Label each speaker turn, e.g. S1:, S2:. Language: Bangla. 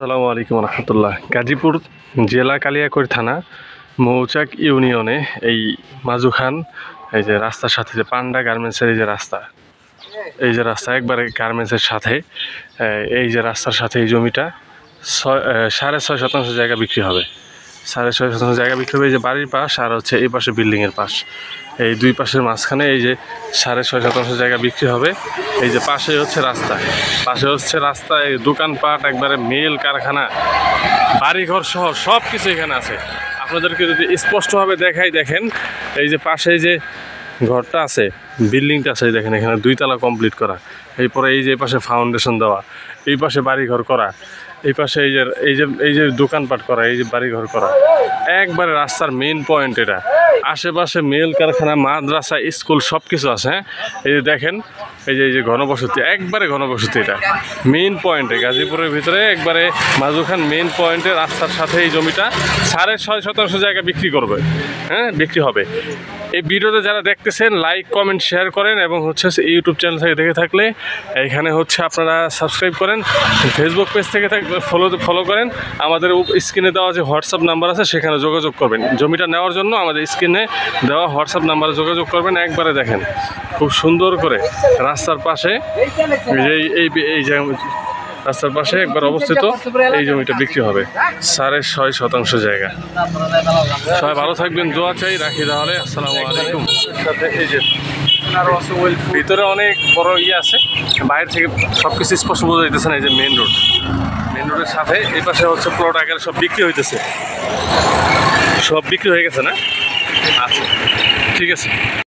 S1: আসসালামু আলাইকুম রহমতুল্লাহ। গাজীপুর জেলা কালিয়াকৈর থানা মৌচাক ইউনিয়নে এই মাজুখান এই যে রাস্তার সাথে যে পান্ডা গার্মেন্টসের এই যে রাস্তা একবারে গার্মেন্টসের সাথে এই যে রাস্তার সাথে এই জমিটা 6.5% জায়গা বিক্রি হবে। 6.5% জায়গা বিক্রি হবে। এই যে বাড়ির পাশ আর হচ্ছে এই পাশে বিল্ডিংয়ের পাশ, এই দুই পাশের মাঝখানে এই যে 6.5% জায়গা বিক্রি হবে। এই যে পাশে হচ্ছে রাস্তা, এই দোকানপাট একবারে মিল কারখানা বাড়িঘর সহ সব কিছু এখানে আছে। আপনাদেরকে যদি স্পষ্টভাবে দেখাই, দেখেন এই যে পাশে যে ঘরটা আছে, বিল্ডিংটা আছে, দেখেন এখানে 2 তলা কমপ্লিট করা। এরপরে এই যে পাশে ফাউন্ডেশন দেওয়া, এই পাশে বাড়িঘর করা, এই পাশে এই যে দোকানপাট করা, এই যে বাড়িঘর করা, একবারে রাস্তার মেইন পয়েন্ট এটা। আশেপাশে মিল কারখানা, মাদ্রাসা, স্কুল সব কিছু আছে। হ্যাঁ, এই যে দেখেন এই যে ঘনবসতি, একবারে ঘনবসতি। এটা মেইন পয়েন্টে, গাজীপুরের ভিতরে একবারে মাজুখান মেইন পয়েন্টে রাস্তার সাথে এই জমিটা 6.5% জায়গা বিক্রি করবে। হ্যাঁ, বিক্রি হবে। এই ভিডিওতে যারা দেখতেছেন লাইক কমেন্ট শেয়ার করেন, এবং হচ্ছে ইউটিউব চ্যানেল থেকে দেখে থাকলে এখানে হচ্ছে আপনারা সাবস্ক্রাইব করেন। ফেসবুক পেজ থেকে ফলো করেন। আমাদের স্ক্রিনে দেওয়া যে হোয়াটসঅ্যাপ নাম্বার আছে সেখানে যোগাযোগ করবেন। জমিটা নেওয়ার জন্য আমাদের স্ক্রিনে দেওয়া হোয়াটসঅ্যাপ নাম্বারে যোগাযোগ করবেন। একবারে দেখেন খুব সুন্দর করে রাস্তার পাশে এই যে রাস্তার পাশে একবার অবস্থিত এই জমিটা বিক্রি হবে 6.5% জায়গা। সবাই ভালো থাকবেন, দোয়া চাই, রাখি তাহলে। আসসালামু আলাইকুম। সাথে এই যে ভিতরে অনেক বড় আছে, বাইরে থেকে সব কিছু স্পষ্ট বোঝা যাইতেছে না। এই যে মেন রোডের সাথে এই পাশে হচ্ছে প্লট আকারে সব বিক্রি হইতেছে, সব বিক্রি হয়ে গেছে না? আচ্ছা, ঠিক আছে।